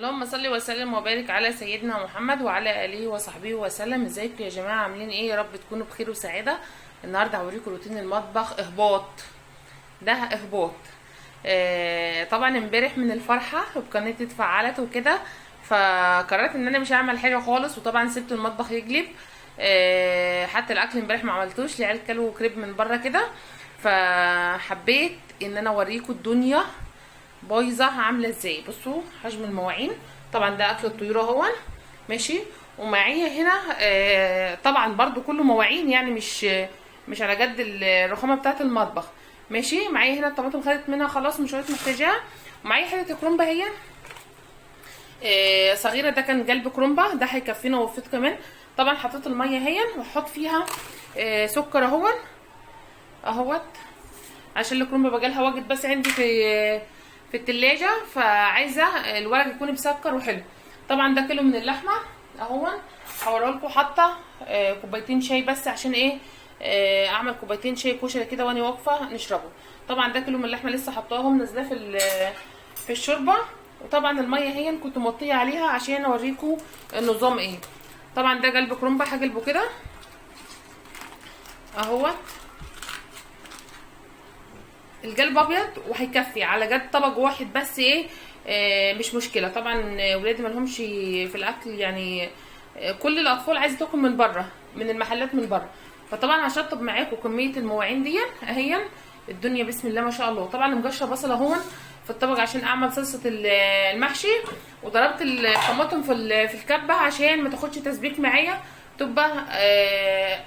اللهم صل وسلم وبارك على سيدنا محمد وعلى اله وصحبه وسلم. ازيكم يا جماعه؟ عاملين ايه؟ يا رب تكونوا بخير وسعاده. النهارده هوريكم روتين المطبخ. ده اهباط. طبعا امبارح من الفرحه وقناتي اتفعلت وكده، فقررت ان انا مش هعمل حاجه خالص، وطبعا سبت المطبخ يجلب. حتى الاكل امبارح ما عملتوش، العيال كلوا كريب من بره كده، فحبيت ان انا اوريكم الدنيا بايظه عامله ازاي. بصوا حجم المواعين، طبعا ده اكل الطيور اهو ماشي. ومعايا هنا طبعا برضو كله مواعين، يعني مش على قد الرخامه بتاعه المطبخ ماشي. معايا هنا الطماطم خدت منها خلاص، مش عارفه محتاجاها. ومعايا حته كرومبه هي صغيره، ده كان قلب كرومبه، ده هيكفينا ووفيت كمان. طبعا حطيت الميه هي، وهحط فيها سكر اهوت عشان الكرومبه بجالها واجد بس عندي في التلاجة، فعايزه الورق يكون مسكر وحلو. طبعا ده كيلو من اللحمه اهو. هوريلكم حاطه كوبايتين شاي بس، عشان ايه؟ اعمل كوبايتين شاي كشري كده وانا واقفه نشربه. طبعا ده كيلو من اللحمه لسه حطاهم نازلاه في الشوربه. وطبعا الميه هي كنت موطيه عليها عشان اوريكم النظام ايه. طبعا ده قلب كرومبه، هقلبه كده اهوت. القلب ابيض وهيكفي على قد طبق واحد بس، ايه مش مشكله. طبعا ولادي مالهمش في الاكل، يعني كل الاطفال عايزه تاكل من بره، من المحلات من بره. فطبعا هشطب معاكم كميه المواعين دي اهي. الدنيا بسم الله ما شاء الله. طبعا مجشره بصل اهون في الطبق عشان اعمل صلصه المحشي، وضربت الطماطم في الكبه عشان ما تاخدش تسبيك معايا، تبقى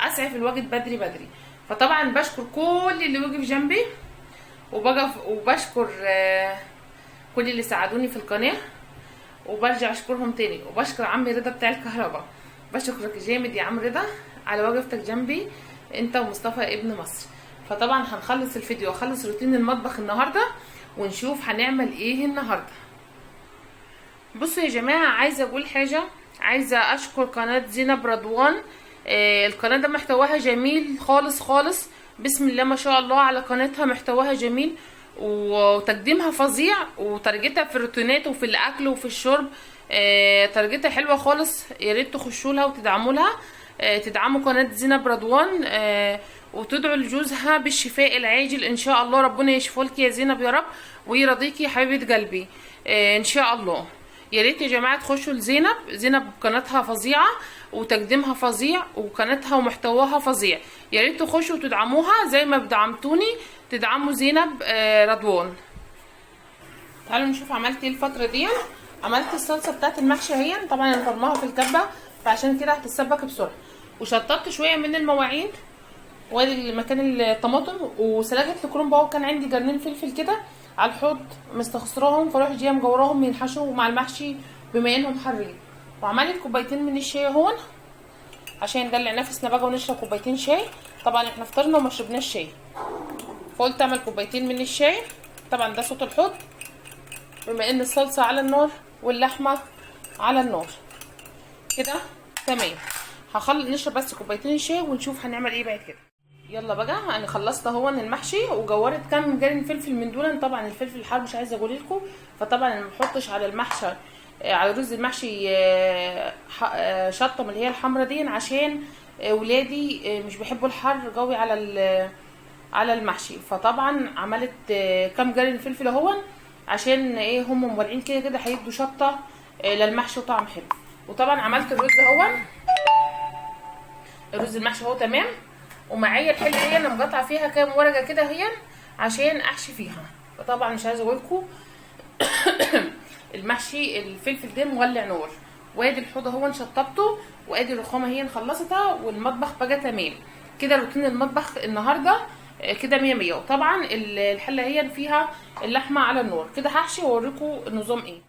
اسعف الوجد بدري. فطبعا بشكر كل اللي وقف جنبي، وبشكر كل اللي ساعدوني في القناه، وبرجع اشكرهم تاني. وبشكر عمي رضا بتاع الكهرباء، بشكرك جامد يا عم رضا على وقفتك جنبي انت ومصطفى ابن مصر. فطبعا هنخلص الفيديو واخلص روتين المطبخ النهارده، ونشوف هنعمل ايه النهارده. بصوا يا جماعه، عايزه اقول حاجه، عايزه اشكر قناه زينب رضوان. القناه ده محتواها جميل خالص، بسم الله ما شاء الله على قناتها، محتواها جميل وتقديمها فظيع، وترجتها في الروتينات وفي الاكل وفي الشرب ترجتها حلوه خالص. يا ريت تخشوا لها وتدعموا لها، تدعموا قناه زينب رضوان، وتدعوا لجوزها بالشفاء العاجل ان شاء الله. ربنا يشفولك يا زينب يا رب، ويرضيكي يا حبيبه قلبي ان شاء الله. يا ريت يا جماعه تخشوا لزينب قناتها فظيعه وتقديمها فظيع، وقناتها ومحتواها فظيع. يا ريت تخشوا وتدعموها زي ما بدعمتوني، تدعموا زينب رضوان. تعالوا نشوف عملت ايه الفتره دي. عملت الصلصه بتاعت المحشي اهي، طبعا انا فرماها في الكبه فعشان كده هتتسبك بسرعه. وشطبت شويه من المواعين، وادي مكان الطماطم، وسلقت الكرنب اهو. كان عندي جرنين فلفل كده على الحوض مستخسراهم، فروح جايه مجوراهم ينحشوا مع المحشي بما انهم حرين. وعملت كوبايتين من الشاي اهون عشان ندلع نفسنا بقى ونشرب كوبايتين شاي. طبعا احنا فطرنا وما شربناش شاي، فقلت اعمل كوبايتين من الشاي. طبعا ده صوت الحوض بما ان الصلصه على النار واللحمه على النار كده تمام. نشرب بس كوبايتين الشاي ونشوف هنعمل ايه بعد كده. يلا بقى، انا خلصت اهو المحشي، وجورت كام جرن فلفل من دول. طبعا الفلفل الحار مش عايزه اقول لكم، فطبعا انا ما بحطش على المحشي، على رز المحشي شطه من اللي هي الحمرا دي، عشان ولادي مش بيحبوا الحر قوي على المحشي. فطبعا عملت كام جرن فلفل اهو عشان ايه، هم مولعين كده هيدوا شطه للمحشي وطعم حلو. وطبعا عملت الرز اهو، الرز المحشي اهو تمام. ومعايا الحله هي انا مقطعه فيها كام ورقه كده هي عشان احشي فيها. فطبعا مش عايزه اقول لكم المحشي الفلفل ده مولع نار. وادي الحوض اهو شطبته، وادي الرخامه هي خلصتها، والمطبخ بقى تمام كده. روتين المطبخ النهارده كده 100 100. وطبعا الحله هي فيها اللحمه على النار كده. هحشي واوريكم النظام ايه.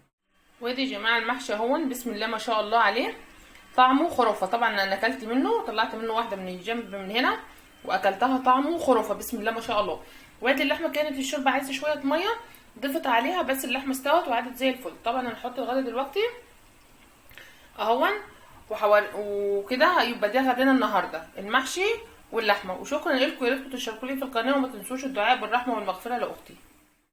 وادي يا جماعه المحشي اهو بسم الله ما شاء الله عليه، طعمه خرافه. طبعا انا اكلت منه، طلعت منه واحده من الجنب من هنا واكلتها، طعمه خرافه بسم الله ما شاء الله. وادي اللحمه كانت في الشوربه عايزه شويه ميه، ضفت عليها بس اللحمه استوت وعادت زي الفل. طبعا انا هحط الغدا دلوقتي اهون وكده، يبقى ده غدانا النهارده المحشي واللحمه. وشكرا لكم، يا ريتكم تشتركوا لي في القناه، وما تنسوش الدعاء بالرحمه والمغفره لاختي.